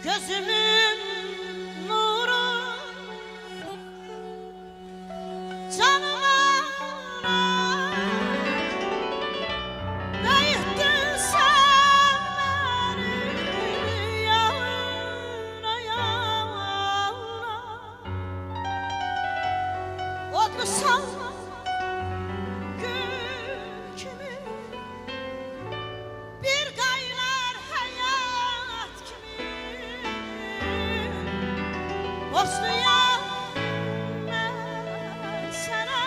Gözümün nuru canıma değdin sen beni yağına yağına odlu salma gül kimi bir gaylar hayat kimi Bosna'ya ben sana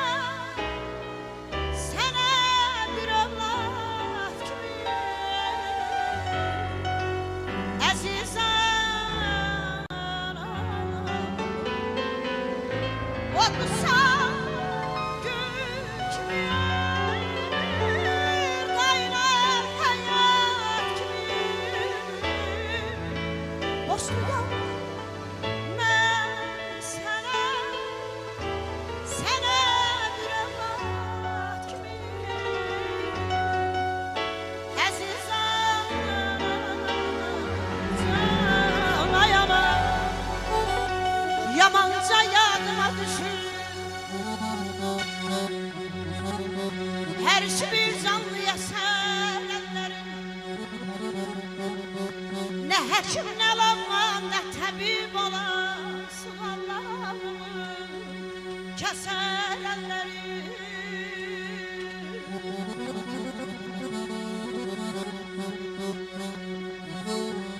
bir evlat kimi aziz anam Otlusan gül kimi bir gaylar hayat kimi Bosna'ya yamanca yadıma düşür her bir canlıya söylenlerim ne hekim ne lama ne tabip olasın Allah'ımın keselenlerim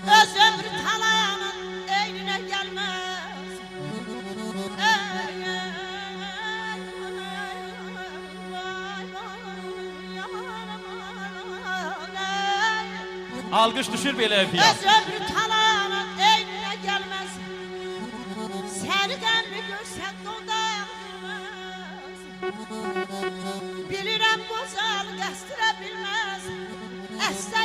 öz ömrü talanın eynine gelmez Alkış düşür belə efendim. öz ömrü talanın eynine gelmez seni mi görsen dodağımız bilirəm bozal qəstirə bilməz əstə